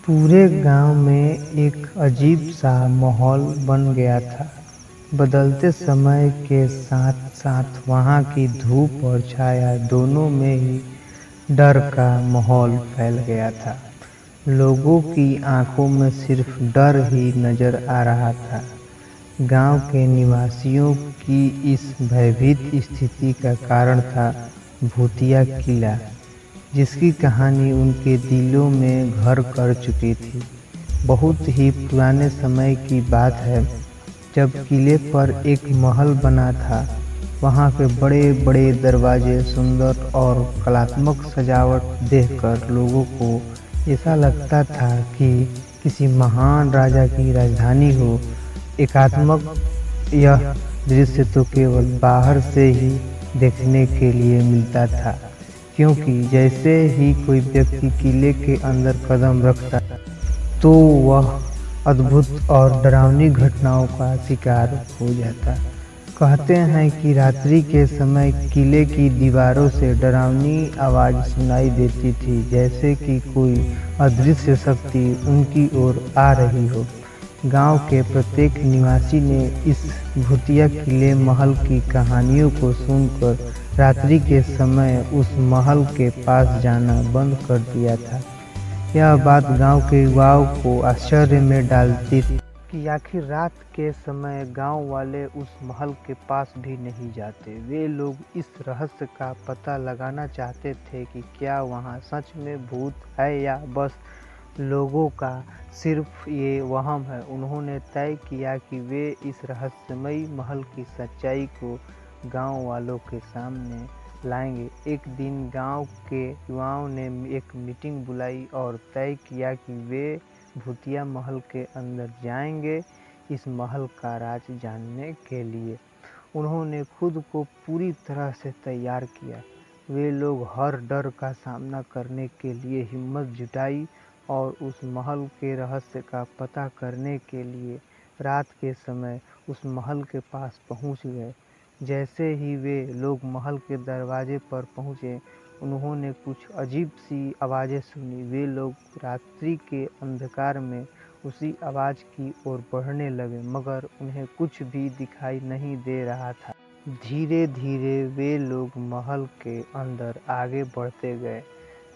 पूरे गांव में एक अजीब सा माहौल बन गया था। बदलते समय के साथ साथ वहां की धूप और छाया दोनों में ही डर का माहौल फैल गया था। लोगों की आंखों में सिर्फ डर ही नजर आ रहा था। गांव के निवासियों की इस भयभीत स्थिति का कारण था भूतिया किला, जिसकी कहानी उनके दिलों में घर कर चुकी थी। बहुत ही पुराने समय की बात है, जब किले पर एक महल बना था। वहां के बड़े बड़े दरवाजे, सुंदर और कलात्मक सजावट देखकर लोगों को ऐसा लगता था कि किसी महान राजा की राजधानी हो। एकात्मक यह दृश्य तो केवल बाहर से ही देखने के लिए मिलता था, क्योंकि जैसे ही कोई व्यक्ति किले के अंदर कदम रखता तो वह अद्भुत और डरावनी घटनाओं का शिकार हो जाता। कहते हैं कि रात्रि के समय किले की दीवारों से डरावनी आवाज सुनाई देती थी, जैसे कि कोई अदृश्य शक्ति उनकी ओर आ रही हो। गांव के प्रत्येक निवासी ने इस भूतिया किले महल की कहानियों को सुनकर रात्रि के समय उस महल के पास जाना बंद कर दिया था। यह बात गांव के युवाओं को आश्चर्य में डालती थी कि आखिर रात के समय गांव वाले उस महल के पास भी नहीं जाते। वे लोग इस रहस्य का पता लगाना चाहते थे कि क्या वहां सच में भूत है या बस लोगों का सिर्फ ये वहम है। उन्होंने तय किया कि वे इस रहस्यमयी महल की सच्चाई को गांव वालों के सामने लाएंगे। एक दिन गांव के युवाओं ने एक मीटिंग बुलाई और तय किया कि वे भूतिया महल के अंदर जाएंगे इस महल का राज जानने के लिए। उन्होंने खुद को पूरी तरह से तैयार किया। वे लोग हर डर का सामना करने के लिए हिम्मत जुटाई और उस महल के रहस्य का पता करने के लिए रात के समय उस महल के पास पहुंच गए। जैसे ही वे लोग महल के दरवाजे पर पहुंचे, उन्होंने कुछ अजीब सी आवाज़ें सुनी। वे लोग रात्रि के अंधकार में उसी आवाज़ की ओर बढ़ने लगे, मगर उन्हें कुछ भी दिखाई नहीं दे रहा था। धीरे धीरे वे लोग महल के अंदर आगे बढ़ते गए।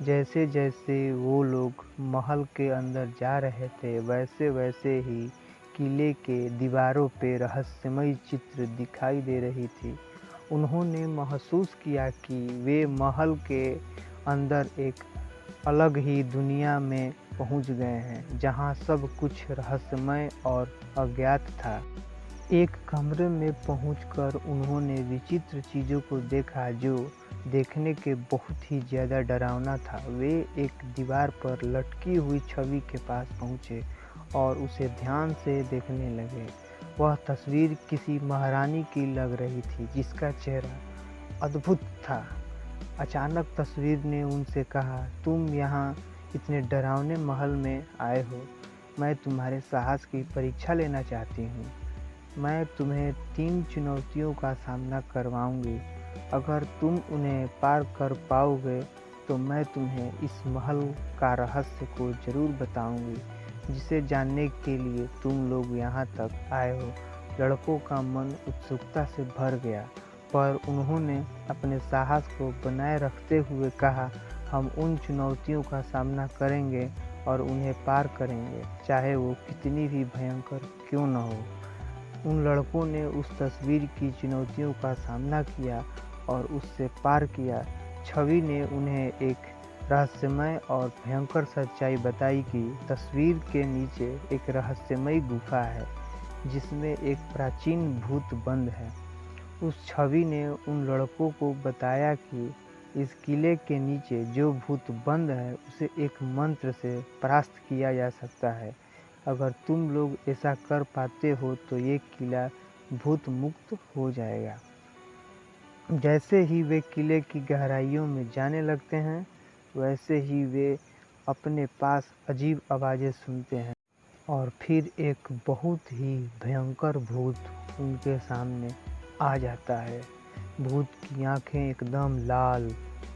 जैसे जैसे वो लोग महल के अंदर जा रहे थे, वैसे वैसे ही किले के दीवारों पे रहस्यमयी चित्र दिखाई दे रही थी। उन्होंने महसूस किया कि वे महल के अंदर एक अलग ही दुनिया में पहुंच गए हैं, जहां सब कुछ रहस्यमय और अज्ञात था। एक कमरे में पहुंचकर उन्होंने विचित्र चीज़ों को देखा, जो देखने के बहुत ही ज़्यादा डरावना था। वे एक दीवार पर लटकी हुई छवि के पास पहुंचे और उसे ध्यान से देखने लगे। वह तस्वीर किसी महारानी की लग रही थी, जिसका चेहरा अद्भुत था। अचानक तस्वीर ने उनसे कहा, तुम यहाँ इतने डरावने महल में आए हो। मैं तुम्हारे साहस की परीक्षा लेना चाहती हूँ। मैं तुम्हें 3 चुनौतियों का सामना करवाऊंगी। अगर तुम उन्हें पार कर पाओगे तो मैं तुम्हें इस महल का रहस्य को ज़रूर बताऊंगी, जिसे जानने के लिए तुम लोग यहाँ तक आए हो। लड़कों का मन उत्सुकता से भर गया, पर उन्होंने अपने साहस को बनाए रखते हुए कहा, हम उन चुनौतियों का सामना करेंगे और उन्हें पार करेंगे, चाहे वो कितनी भी भयंकर क्यों न हो। उन लड़कों ने उस तस्वीर की चुनौतियों का सामना किया और उससे पार किया। छवि ने उन्हें एक रहस्यमय और भयंकर सच्चाई बताई कि तस्वीर के नीचे एक रहस्यमयी गुफा है, जिसमें एक प्राचीन भूत बंद है। उस छवि ने उन लड़कों को बताया कि इस किले के नीचे जो भूत बंद है, उसे एक मंत्र से परास्त किया जा सकता है। अगर तुम लोग ऐसा कर पाते हो तो ये किला भूत मुक्त हो जाएगा। जैसे ही वे किले की गहराइयों में जाने लगते हैं, वैसे ही वे अपने पास अजीब आवाज़ें सुनते हैं और फिर एक बहुत ही भयंकर भूत उनके सामने आ जाता है। भूत की आंखें एकदम लाल,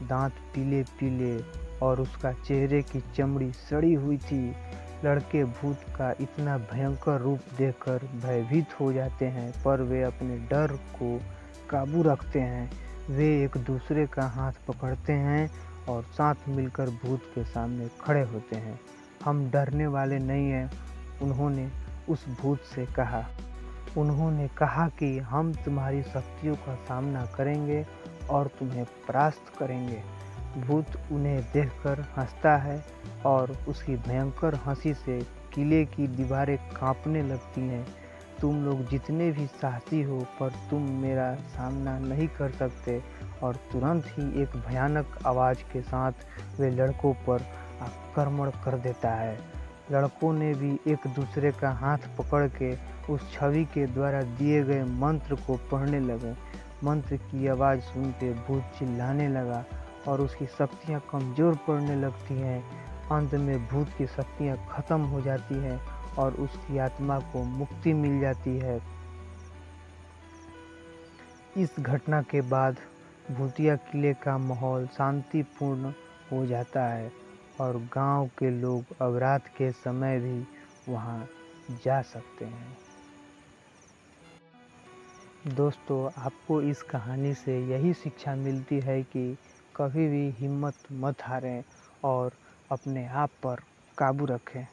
दांत पीले पीले और उसका चेहरे की चमड़ी सड़ी हुई थी। लड़के भूत का इतना भयंकर रूप देखकर भयभीत हो जाते हैं, पर वे अपने डर को काबू रखते हैं। वे एक दूसरे का हाथ पकड़ते हैं और साथ मिलकर भूत के सामने खड़े होते हैं। हम डरने वाले नहीं हैं, उन्होंने उस भूत से कहा। उन्होंने कहा कि हम तुम्हारी शक्तियों का सामना करेंगे और तुम्हें परास्त करेंगे। भूत उन्हें देखकर हंसता है और उसकी भयंकर हंसी से किले की दीवारें कांपने लगती हैं। तुम लोग जितने भी साहसी हो, पर तुम मेरा सामना नहीं कर सकते। और तुरंत ही एक भयानक आवाज़ के साथ वे लड़कों पर आक्रमण कर देता है। लड़कों ने भी एक दूसरे का हाथ पकड़ के उस छवि के द्वारा दिए गए मंत्र को पढ़ने लगे। मंत्र की आवाज़ सुन के भूत चिल्लाने लगा और उसकी शक्तियाँ कमज़ोर पड़ने लगती हैं। अंत में भूत की शक्तियाँ खत्म हो जाती हैं और उसकी आत्मा को मुक्ति मिल जाती है। इस घटना के बाद भूतिया किले का माहौल शांतिपूर्ण हो जाता है और गांव के लोग अब रात के समय भी वहां जा सकते हैं। दोस्तों, आपको इस कहानी से यही शिक्षा मिलती है कि कभी भी हिम्मत मत हारें और अपने आप पर काबू रखें।